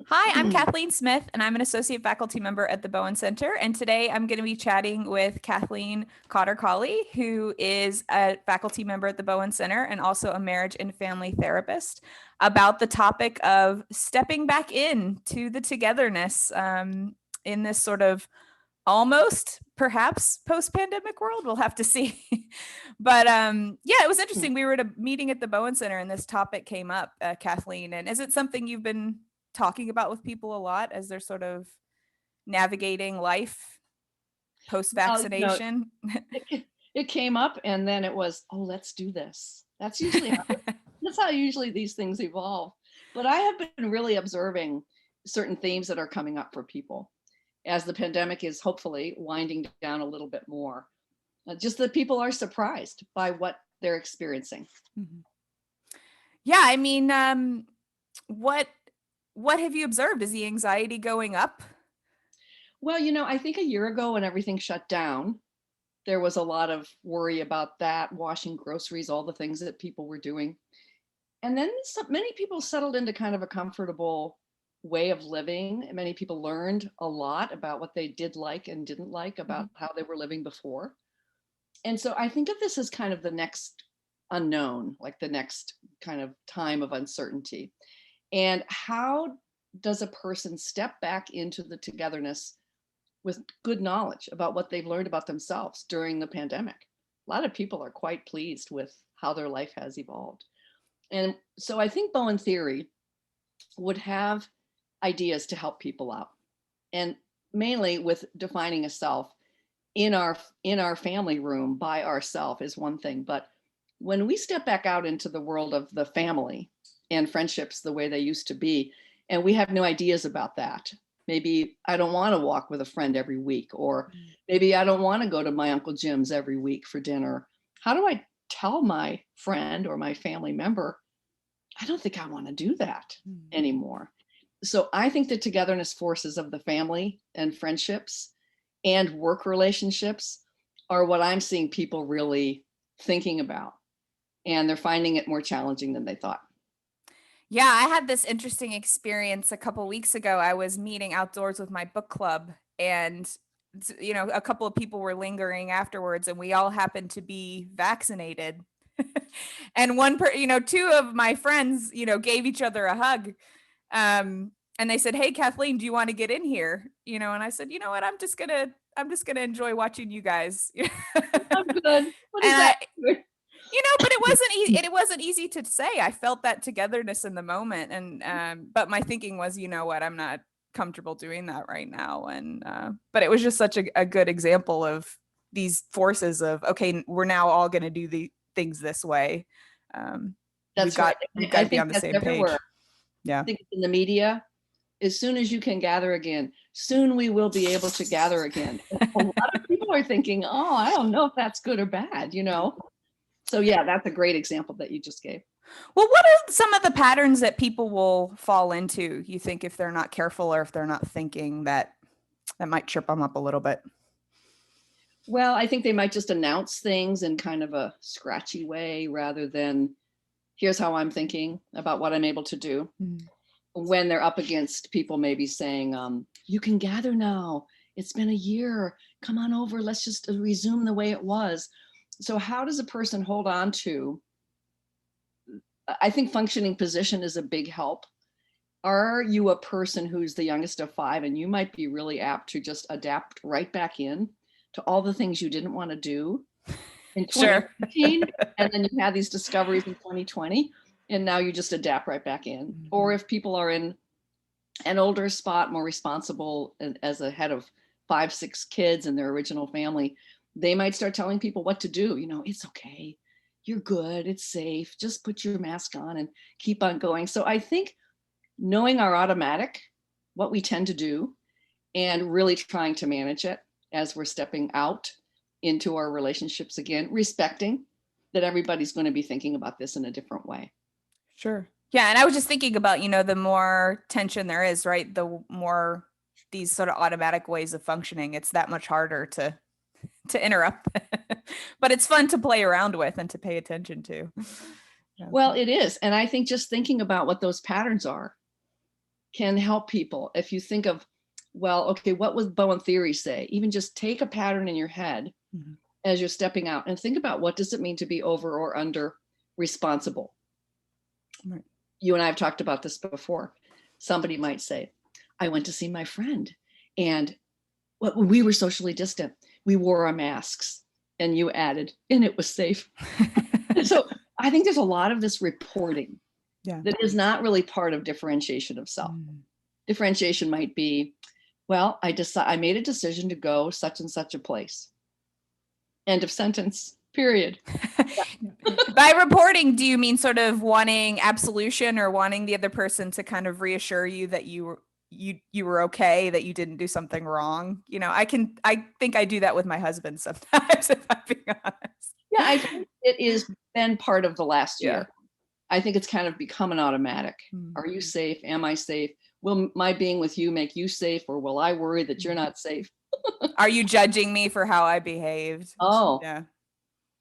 Hi, I'm Kathleen Smith, and I'm an associate faculty member at the Bowen Center. And today I'm going to be chatting with Kathleen Cauley, who is a faculty member at the Bowen Center and also a marriage and family therapist, about the topic of stepping back in to the togetherness in this sort of almost perhaps post-pandemic world. We'll have to see. But yeah, it was interesting. We were at a meeting at the Bowen Center and this topic came up, Kathleen. And is it something you've been talking about with people a lot as they're sort of navigating life post-vaccination? It came up and then it was, oh, let's do this. That's how usually these things evolve. But I have been really observing certain themes that are coming up for people as the pandemic is hopefully winding down a little bit more. Just that people are surprised by what they're experiencing. Mm-hmm. Yeah, I mean, what have you observed? Is the anxiety going up? Well, I think a year ago when everything shut down, there was a lot of worry about that, washing groceries, all the things that people were doing. And then many people settled into kind of a comfortable way of living. Many people learned a lot about what they did like and didn't like about how they were living before. And so I think of this as kind of the next unknown, like the next kind of time of uncertainty. And how does a person step back into the togetherness with good knowledge about what they've learned about themselves during the pandemic? A lot of people are quite pleased with how their life has evolved. And so I think Bowen Theory would have ideas to help people out, and mainly with defining a self in our family room by ourself is one thing. But when we step back out into the world of the family and friendships the way they used to be, and we have new ideas about that. Maybe I don't want to walk with a friend every week, or maybe I don't want to go to my Uncle Jim's every week for dinner. How do I tell my friend or my family member, I don't think I want to do that anymore? So I think the togetherness forces of the family and friendships and work relationships are what I'm seeing people really thinking about. And they're finding it more challenging than they thought. Yeah, I had this interesting experience a couple weeks ago. I was meeting outdoors with my book club, and a couple of people were lingering afterwards, and we all happened to be vaccinated. And two of my friends, gave each other a hug. And they said, "Hey, Kathleen, do you want to get in here?" And I said, "You know what? I'm just gonna enjoy watching you guys." I'm good. What is that? But it wasn't easy to say. I felt that togetherness in the moment, and but my thinking was, you know what, I'm not comfortable doing that right now. And but it was just such a good example of these forces of, okay, we're now all going to do the things this way. That's right. We've got to be on the same page. Yeah. I think in the media, as soon as you can gather again, soon we will be able to gather again. A lot of people are thinking, oh, I don't know if that's good or bad, So yeah, that's a great example that you just gave. Well, what are some of the patterns that people will fall into, you think, if they're not careful or if they're not thinking, that might trip them up a little bit? Well, I think they might just announce things in kind of a scratchy way rather than, here's how I'm thinking about what I'm able to do. When they're up against people maybe saying, you can gather now. It's been a year. Come on over. Let's just resume the way it was. So how does a person hold on to, I think functioning position is a big help. Are you a person who's the youngest of 5 and you might be really apt to just adapt right back in to all the things you didn't want to do in 2019, and then you had these discoveries in 2020, and now you just adapt right back in? Or if people are in an older spot, more responsible as a head of 5, 6 kids in their original family, they might start telling people what to do. It's okay, you're good, it's safe, just put your mask on and keep on going. So I think knowing our automatic, what we tend to do, and really trying to manage it as we're stepping out into our relationships again, respecting that everybody's going to be thinking about this in a different way. Sure. Yeah. And I was just thinking about, the more tension there is, right, the more these sort of automatic ways of functioning, it's that much harder to interrupt. But it's fun to play around with and to pay attention to. Well, it is. And I think just thinking about what those patterns are can help people. If you think of, well, okay, what would Bowen Theory say? Even just take a pattern in your head as you're stepping out and think about, what does it mean to be over or under responsible? Right. You and I have talked about this before. Somebody might say, I went to see my friend and we were socially distant. We wore our masks, and you added, and it was safe. So I think there's a lot of this reporting that is not really part of differentiation of self. Differentiation might be, well, I made a decision to go such and such a place. End of sentence, period. By reporting, do you mean sort of wanting absolution or wanting the other person to kind of reassure you that you were okay, that you didn't do something wrong? You know, I think I do that with my husband sometimes, if I'm being honest. Yeah, I think it is been part of the last year. I think it's kind of become an automatic. Are you safe? Am I safe? Will my being with you make you safe, or will I worry that you're not safe? Are you judging me for how I behaved? Oh,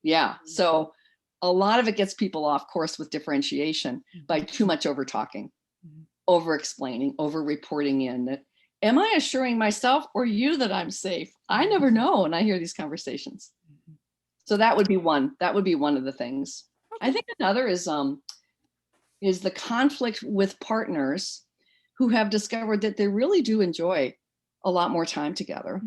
yeah. So a lot of it gets people off course with differentiation by too much over talking, over explaining, over reporting in. That, am I assuring myself or you that I'm safe? I never know when I hear these conversations. So that would be one. That would be one of the things. I think another is the conflict with partners who have discovered that they really do enjoy a lot more time together.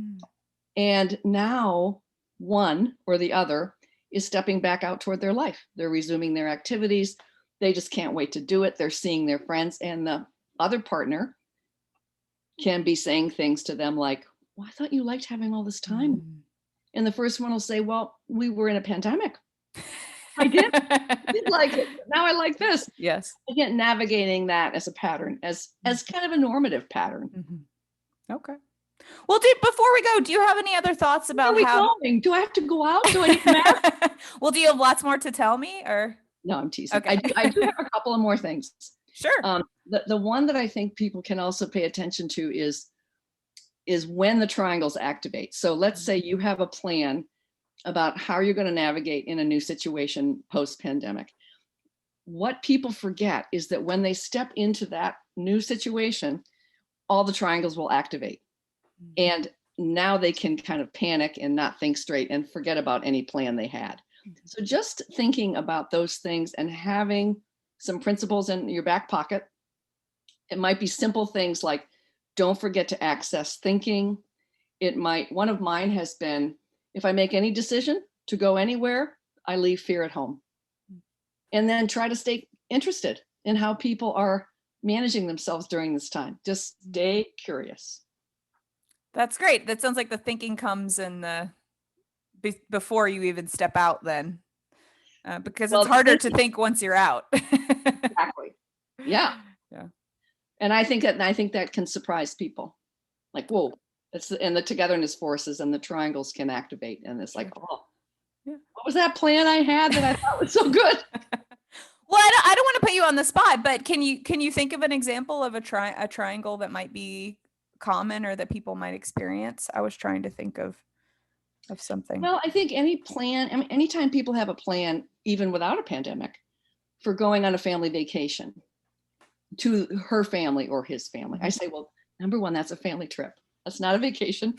And now one or the other is stepping back out toward their life. They're resuming their activities. They just can't wait to do it. They're seeing their friends, and the other partner can be saying things to them like, well, I thought you liked having all this time. And the first one will say, well, we were in a pandemic. I did like it. Now I like this. Yes. Again, navigating that as a pattern, as kind of a normative pattern. Okay. Well, before we go, do you have any other thoughts about going? Do I have to go out? Do I need math? Well, do you have lots more to tell me, or? No, I'm teasing. Okay. I do have a couple of more things. Sure. The one that I think people can also pay attention to is when the triangles activate. So let's say you have a plan about how you're going to navigate in a new situation post-pandemic. What people forget is that when they step into that new situation, all the triangles will activate. And now they can kind of panic and not think straight and forget about any plan they had. So just thinking about those things and having some principles in your back pocket. It might be simple things like, don't forget to access thinking. One of mine has been, if I make any decision to go anywhere, I leave fear at home. And then try to stay interested in how people are managing themselves during this time. Just stay curious. That's great. That sounds like the thinking comes in before you even step out then. Because it's harder to think once you're out. Exactly. Yeah. And I think that can surprise people. Like, whoa, and the togetherness forces and the triangles can activate. And it's like, oh, what was that plan I had that I thought was so good? Well, I don't want to put you on the spot, but can you think of an example of a triangle that might be common or that people might experience? I was trying to think of something. Well, I think anytime people have a plan, even without a pandemic, for going on a family vacation to her family or his family, I say, well, number one, that's a family trip. That's not a vacation.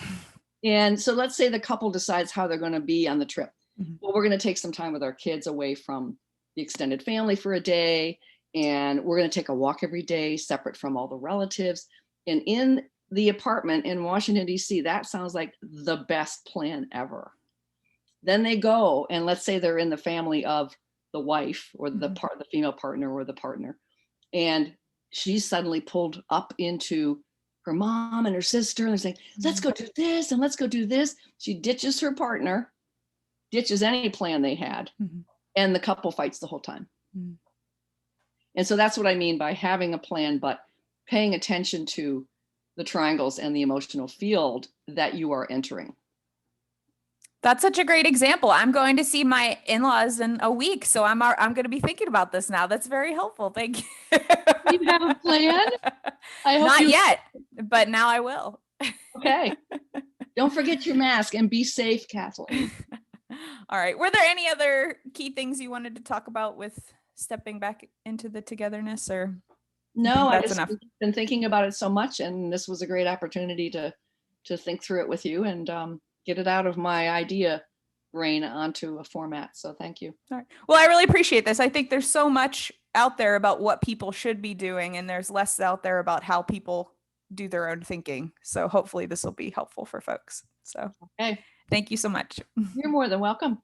And so let's say the couple decides how they're going to be on the trip. Well, we're going to take some time with our kids away from the extended family for a day. And we're going to take a walk every day, separate from all the relatives. And in the apartment in Washington, D.C., that sounds like the best plan ever. Then they go, and let's say they're in the family of the wife or the female partner or the partner. And she's suddenly pulled up into her mom and her sister, and they're saying, let's go do this and let's go do this. She ditches her partner, ditches any plan they had, and the couple fights the whole time. And so that's what I mean by having a plan, but paying attention to the triangles and the emotional field that you are entering. That's such a great example. I'm going to see my in-laws in a week, so I'm going to be thinking about this now. That's very helpful. Thank you. You have a plan? Not yet, but now I will. Okay. Don't forget your mask and be safe, Kathleen. All right. Were there any other key things you wanted to talk about with stepping back into the togetherness, or? No, I that's just enough. been thinking about it so much, and this was a great opportunity to think through it with you and get it out of my idea brain onto a format. So thank you. All right. Well, I really appreciate this. I think there's so much out there about what people should be doing, and there's less out there about how people do their own thinking. So hopefully this will be helpful for folks. So Hey, thank you so much. you're more than welcome.